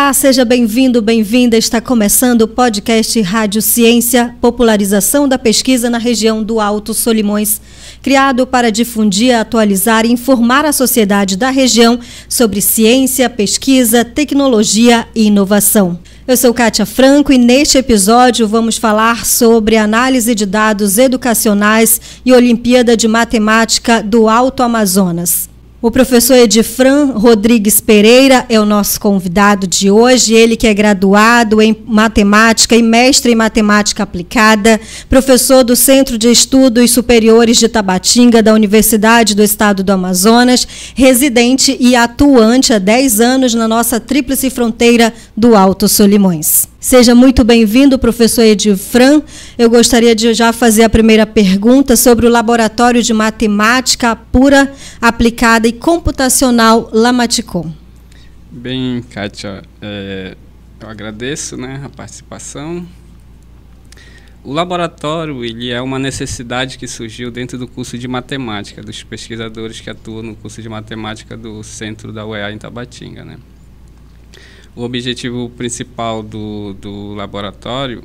Olá, seja bem-vindo, bem-vinda. Está começando o podcast Rádio Ciência, popularização da pesquisa na região do Alto Solimões, criado para difundir, atualizar e informar a sociedade da região sobre ciência, pesquisa, tecnologia e inovação. Eu sou Kátia Franco e neste episódio vamos falar sobre análise de dados educacionais e Olimpíada de Matemática do Alto Amazonas. O professor Edifran Rodrigues Pereira é o nosso convidado de hoje, ele que é graduado em matemática e mestre em matemática aplicada, professor do Centro de Estudos Superiores de Tabatinga da Universidade do Estado do Amazonas, residente e atuante há 10 anos na nossa tríplice fronteira do Alto Solimões. Seja muito bem-vindo, professor Edifran. Eu gostaria de já fazer a primeira pergunta sobre o Laboratório de Matemática Pura, Aplicada e Computacional Lamaticom. Bem, Kátia, eu agradeço, a participação. O laboratório ele é uma necessidade que surgiu dentro do curso de matemática, dos pesquisadores que atuam no curso de matemática do centro da UEA em Tabatinga, O objetivo principal do laboratório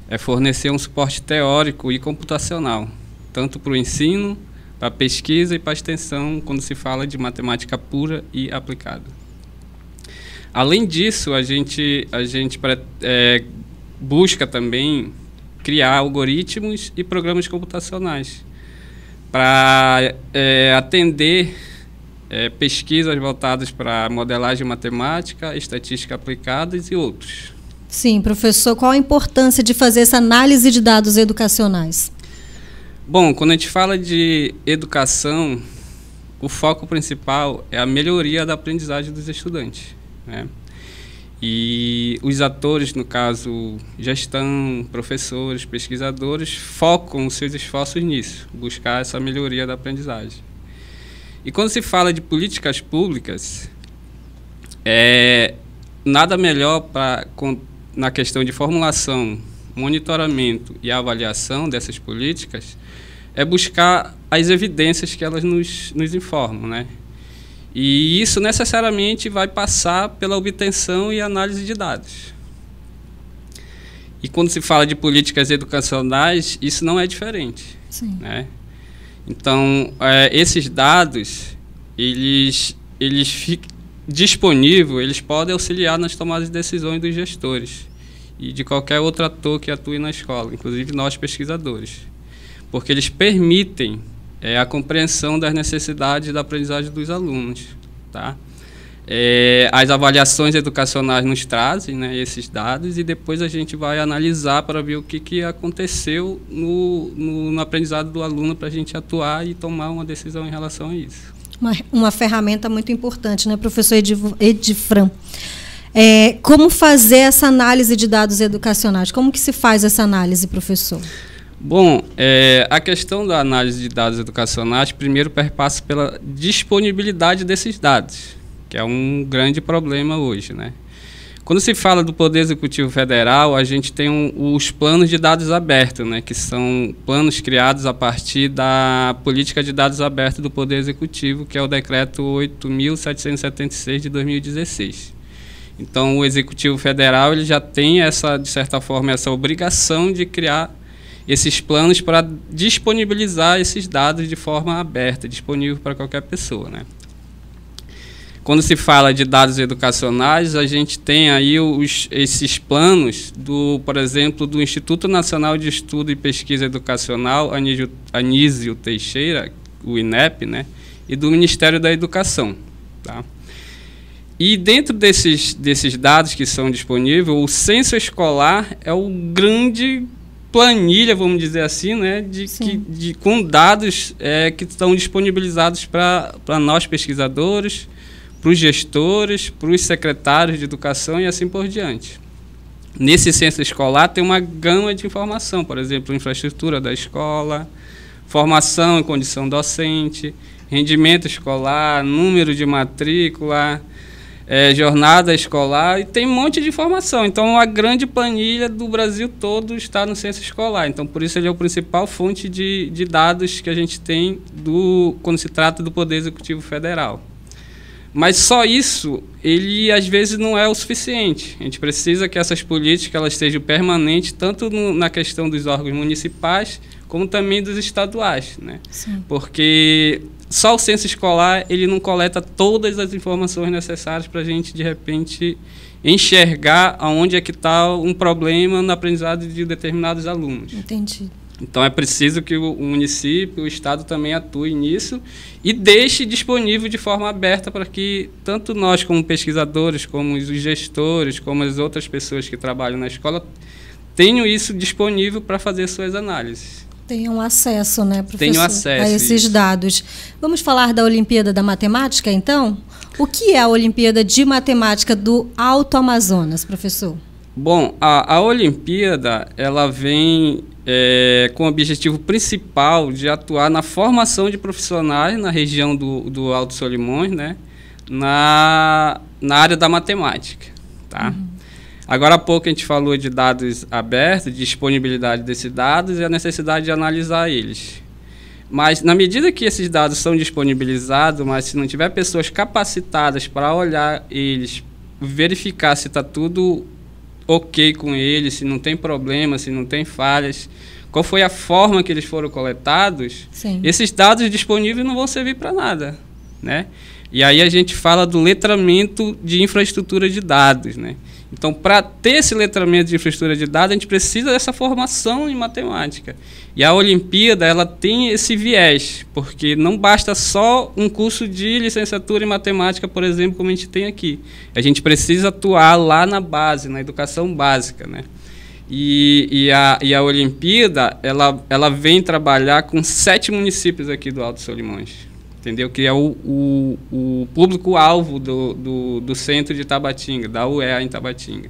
é fornecer um suporte teórico e computacional, tanto para o ensino, para a pesquisa e para a extensão, quando se fala de matemática pura e aplicada. Além disso, a gente busca também criar algoritmos e programas computacionais para atender pesquisas voltadas para modelagem matemática, estatística aplicadas e outros. Sim, professor, qual a importância de fazer essa análise de dados educacionais? Bom, quando a gente fala de educação, o foco principal é a melhoria da aprendizagem dos estudantes, E os atores, no caso, gestão, professores, pesquisadores, focam os seus esforços nisso, buscar essa melhoria da aprendizagem. E quando se fala de políticas públicas, nada melhor na questão de formulação, monitoramento e avaliação dessas políticas é buscar as evidências que elas nos informam, E isso necessariamente vai passar pela obtenção e análise de dados. E quando se fala de políticas educacionais, isso não é diferente. Sim. Então, esses dados, eles ficam disponíveis, eles podem auxiliar nas tomadas de decisões dos gestores e de qualquer outro ator que atue na escola, inclusive nós pesquisadores, porque eles permitem a compreensão das necessidades da aprendizagem dos alunos. As avaliações educacionais nos trazem esses dados e depois a gente vai analisar para ver o que aconteceu no aprendizado do aluno para a gente atuar e tomar uma decisão em relação a isso. Uma ferramenta muito importante, professor Edifran? Como fazer essa análise de dados educacionais? Como que se faz essa análise, professor? Bom, a questão da análise de dados educacionais primeiro perpassa pela disponibilidade desses dados, que é um grande problema hoje, Quando se fala do Poder Executivo Federal, a gente tem os planos de dados abertos, que são planos criados a partir da política de dados abertos do Poder Executivo, que é o Decreto 8.776 de 2016. Então, o Executivo Federal ele já tem, de certa forma, essa obrigação de criar esses planos para disponibilizar esses dados de forma aberta, disponível para qualquer pessoa, Quando se fala de dados educacionais, a gente tem aí esses planos, por exemplo, do Instituto Nacional de Estudo e Pesquisa Educacional, Anísio Teixeira, o INEP, e do Ministério da Educação. E dentro desses dados que são disponíveis, o censo escolar é o grande planilha, vamos dizer assim, com dados que estão disponibilizados para nós pesquisadores, para os gestores, para os secretários de educação e assim por diante. Nesse censo escolar tem uma gama de informação, por exemplo, infraestrutura da escola, formação e condição docente, rendimento escolar, número de matrícula, jornada escolar, e tem um monte de informação. Então, a grande planilha do Brasil todo está no censo escolar. Então, por isso ele é a principal fonte de dados que a gente tem quando se trata do Poder Executivo Federal. Mas só isso, ele às vezes não é o suficiente. A gente precisa que essas políticas elas estejam permanentes, tanto na questão dos órgãos municipais, como também dos estaduais, né? Sim. Porque só o censo escolar ele não coleta todas as informações necessárias para a gente, de repente, enxergar aonde é que está um problema no aprendizado de determinados alunos. Entendi. Então, é preciso que o município, o Estado também atue nisso e deixe disponível de forma aberta para que tanto nós, como pesquisadores, como os gestores, como as outras pessoas que trabalham na escola, tenham isso disponível para fazer suas análises. Tenham acesso, né, professor? Tenham acesso a esses isso. dados. Vamos falar da Olimpíada da Matemática, então? O que é a Olimpíada de Matemática do Alto Amazonas, professor? Bom, a Olimpíada, ela vem com o objetivo principal de atuar na formação de profissionais na região do Alto Solimões, né, na área da matemática, tá? Agora há pouco a gente falou de dados abertos, de disponibilidade desses dados e a necessidade de analisar eles. Mas, na medida que esses dados são disponibilizados, mas se não tiver pessoas capacitadas para olhar eles, verificar se está tudo ok com eles, se não tem problema, se não tem falhas, qual foi a forma que eles foram coletados, Sim. esses dados disponíveis não vão servir para nada, né? E aí a gente fala do letramento de infraestrutura de dados, né? Então, para ter esse letramento de infraestrutura de dados, a gente precisa dessa formação em matemática. E a Olimpíada, ela tem esse viés, porque não basta só um curso de licenciatura em matemática, por exemplo, como a gente tem aqui. A gente precisa atuar lá na base, na educação básica, né? E a Olimpíada, ela vem trabalhar com 7 municípios aqui do Alto Solimões. Entendeu? Que é o público-alvo do centro de Tabatinga, da UEA em Tabatinga,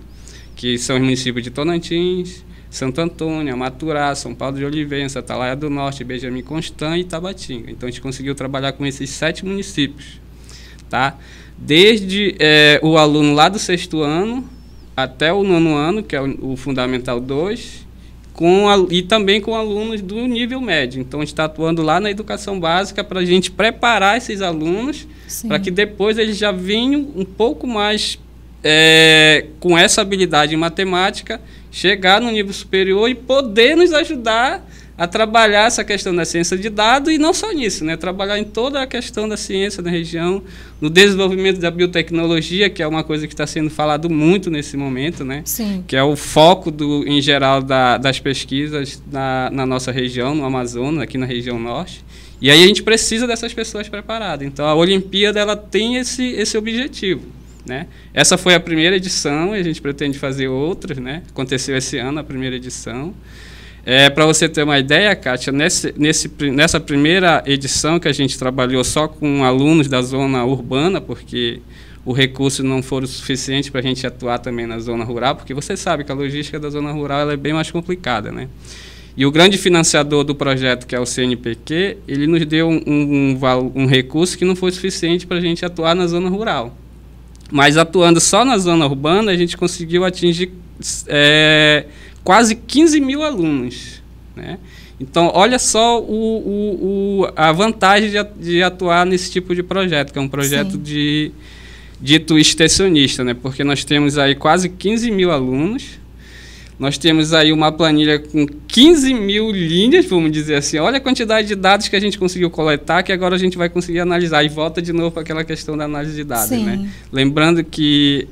que são os municípios de Tonantins, Santo Antônio, Amaturá, São Paulo de Olivença, Atalaia do Norte, Benjamin Constant e Tabatinga. Então, a gente conseguiu trabalhar com esses 7 municípios, tá? Desde o aluno lá do 6º ano até o 9º ano, que é o Fundamental 2, e também com alunos do nível médio. Então, a gente está atuando lá na educação básica para a gente preparar esses alunos para que depois eles já venham um pouco mais com essa habilidade em matemática, chegar no nível superior e poder nos ajudar a trabalhar essa questão da ciência de dados e não só nisso, né? Trabalhar em toda a questão da ciência da região, no desenvolvimento da biotecnologia, que é uma coisa que está sendo falado muito nesse momento, né? Sim. Que é o foco, em geral, das pesquisas na nossa região, no Amazonas, aqui na região norte. E aí a gente precisa dessas pessoas preparadas. Então, a Olimpíada ela tem esse objetivo, né? Essa foi a primeira edição e a gente pretende fazer outras, né? Aconteceu esse ano a primeira edição. Para você ter uma ideia, Kátia, nessa primeira edição que a gente trabalhou só com alunos da zona urbana, porque o recurso não foi o suficiente para a gente atuar também na zona rural, porque você sabe que a logística da zona rural ela é bem mais complicada, né? E o grande financiador do projeto, que é o CNPq, ele nos deu um recurso que não foi suficiente para a gente atuar na zona rural. Mas atuando só na zona urbana, a gente conseguiu atingir quase 15 mil alunos, né? Então, olha só a vantagem de atuar nesse tipo de projeto, que é um projeto dito extensionista, né? Porque nós temos aí quase 15 mil alunos, nós temos aí uma planilha com 15 mil linhas, vamos dizer assim. Olha a quantidade de dados que a gente conseguiu coletar, que agora a gente vai conseguir analisar. E volta de novo para aquela questão da análise de dados, né? Lembrando que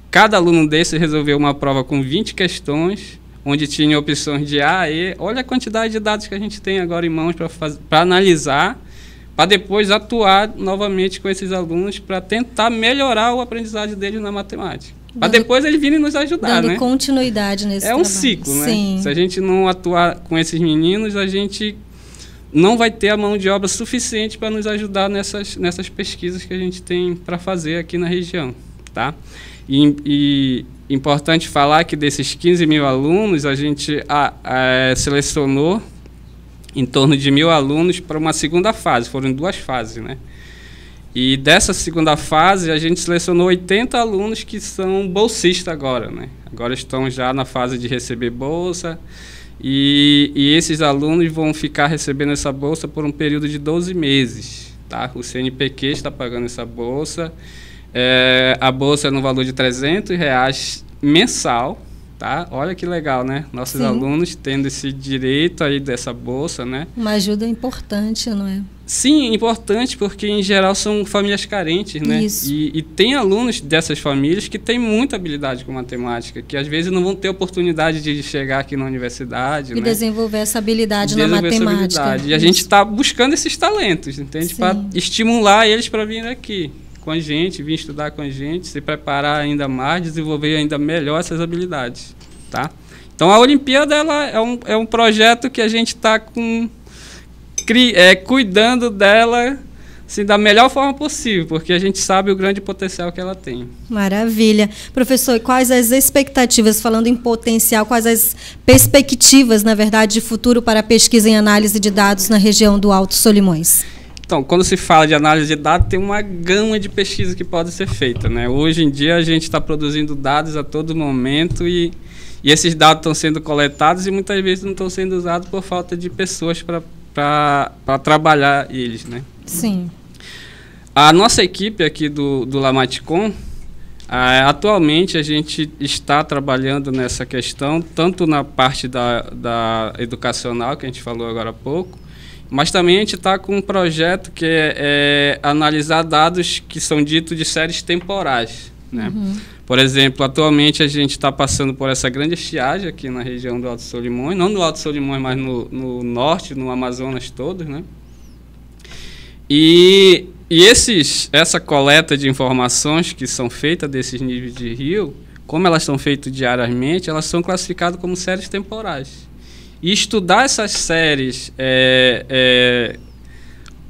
cada aluno desse resolveu uma prova com 20 questões, onde tinha opções de A, E. Olha a quantidade de dados que a gente tem agora em mãos para analisar, para depois atuar novamente com esses alunos para tentar melhorar o aprendizado deles na matemática. Para depois eles virem nos ajudar, né? Dando continuidade nesse trabalho. É um ciclo, né? Se a gente não atuar com esses meninos, a gente não vai ter a mão de obra suficiente para nos ajudar nessas pesquisas que a gente tem para fazer aqui na região, tá? E importante falar que desses 15 mil alunos, a gente selecionou em torno de 1.000 alunos para uma segunda fase. Foram 2 fases, né? E dessa segunda fase, a gente selecionou 80 alunos que são bolsistas agora, né? Agora estão já na fase de receber bolsa. E esses alunos vão ficar recebendo essa bolsa por um período de 12 meses. tá? O CNPq está pagando essa bolsa. A bolsa é no valor de R$300 mensal, tá? Olha que legal, né? Nossos alunos tendo esse direito aí dessa bolsa, né? Uma ajuda importante, não é? Sim, importante, porque em geral são famílias carentes, né? Isso. E tem alunos dessas famílias que têm muita habilidade com matemática, que às vezes não vão ter oportunidade de chegar aqui na universidade, e né? desenvolver essa habilidade na matemática. E a gente está buscando esses talentos, entende? Para estimular eles para vir aqui com a gente, vir estudar com a gente, se preparar ainda mais, desenvolver ainda melhor essas habilidades, tá? Então a Olimpíada ela é um projeto que a gente está cuidando dela assim, da melhor forma possível, porque a gente sabe o grande potencial que ela tem. Maravilha. Professor, e quais as expectativas, falando em potencial, quais as perspectivas, na verdade, de futuro para a pesquisa em análise de dados na região do Alto Solimões? Então, quando se fala de análise de dados, tem uma gama de pesquisa que pode ser feita, né? Hoje em dia, a gente está produzindo dados a todo momento e esses dados estão sendo coletados e muitas vezes não estão sendo usados por falta de pessoas para trabalhar eles, né? Sim. A nossa equipe aqui do Lamaticon, atualmente a gente está trabalhando nessa questão, tanto na parte da educacional, que a gente falou agora há pouco, mas também a gente está com um projeto que é analisar dados que são ditos de séries temporais, né? Por exemplo, atualmente a gente está passando por essa grande estiagem aqui na região do Alto Solimões, não no Alto Solimões, mas no norte, no Amazonas todo, né? E essa coleta de informações que são feitas desses níveis de rio, como elas são feitas diariamente, elas são classificadas como séries temporais. E estudar essas séries,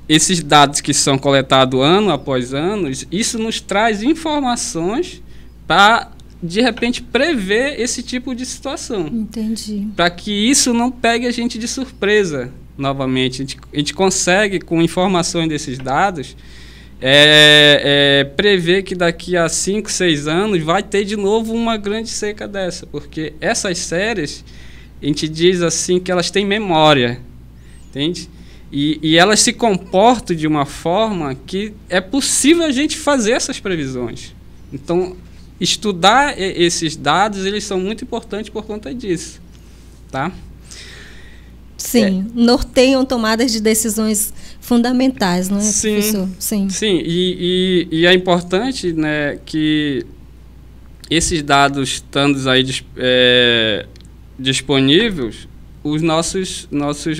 esses dados que são coletados ano após ano, isso nos traz informações para, de repente, prever esse tipo de situação. Entendi. Para que isso não pegue a gente de surpresa novamente. A gente consegue, com informações desses dados, prever que daqui a 5, 6 anos vai ter de novo uma grande seca dessa, porque essas séries, a gente diz assim que elas têm memória, entende? E elas se comportam de uma forma que é possível a gente fazer essas previsões. Então, estudar esses dados, eles são muito importantes por conta disso, tá? Sim, norteiam tomadas de decisões fundamentais, não é, professor? Sim. E é importante, né, que esses dados estando aí disponíveis, os nossos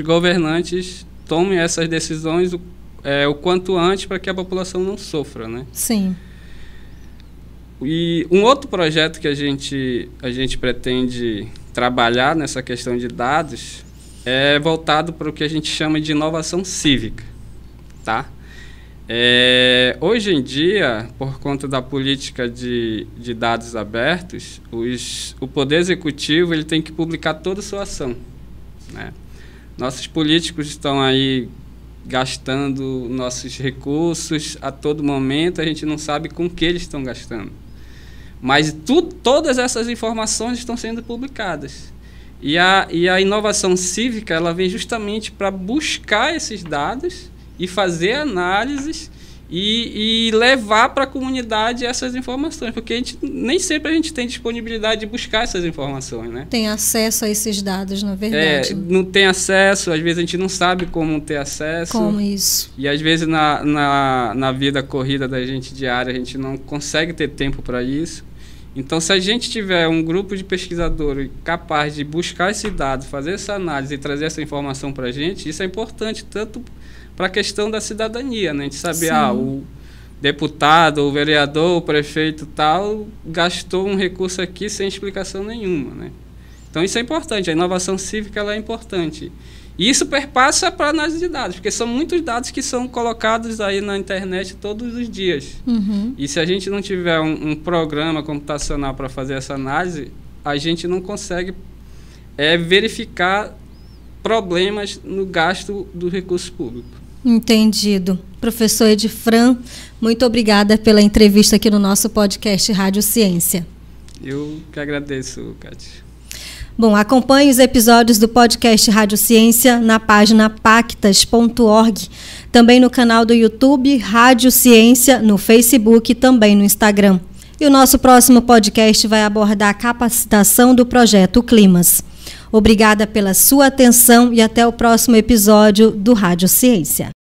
governantes tomem essas decisões o quanto antes para que a população não sofra, né? Sim. E um outro projeto que a gente pretende trabalhar nessa questão de dados é voltado para o que a gente chama de inovação cívica, tá? Hoje em dia, por conta da política de dados abertos, o Poder Executivo ele tem que publicar toda a sua ação, né? Nossos políticos estão aí gastando nossos recursos a todo momento, a gente não sabe com que eles estão gastando. Mas todas essas informações estão sendo publicadas. E a inovação cívica ela vem justamente para buscar esses dados e fazer análises e levar para a comunidade essas informações, porque nem sempre a gente tem disponibilidade de buscar essas informações, né? Tem acesso a esses dados, na verdade. Não tem acesso, às vezes a gente não sabe como ter acesso. Como isso? E às vezes na vida corrida da gente diária a gente não consegue ter tempo para isso. Então, se a gente tiver um grupo de pesquisadores capaz de buscar esse dado, fazer essa análise e trazer essa informação para a gente, isso é importante tanto para a questão da cidadania, né? A gente sabe, o deputado, o vereador, o prefeito tal, gastou um recurso aqui sem explicação nenhuma, né? Então, isso é importante. A inovação cívica ela é importante. E isso perpassa para a análise de dados, porque são muitos dados que são colocados aí na internet todos os dias. E se a gente não tiver um programa computacional para fazer essa análise, a gente não consegue verificar problemas no gasto do recurso público. Entendido. Professor Edifran, muito obrigada pela entrevista aqui no nosso podcast Rádio Ciência. Eu que agradeço, Cátia. Bom, acompanhe os episódios do podcast Rádio Ciência na página pactas.org. também no canal do YouTube Rádio Ciência, no Facebook e também no Instagram. E o nosso próximo podcast vai abordar a capacitação do projeto Climas. Obrigada pela sua atenção e até o próximo episódio do Rádio Ciência.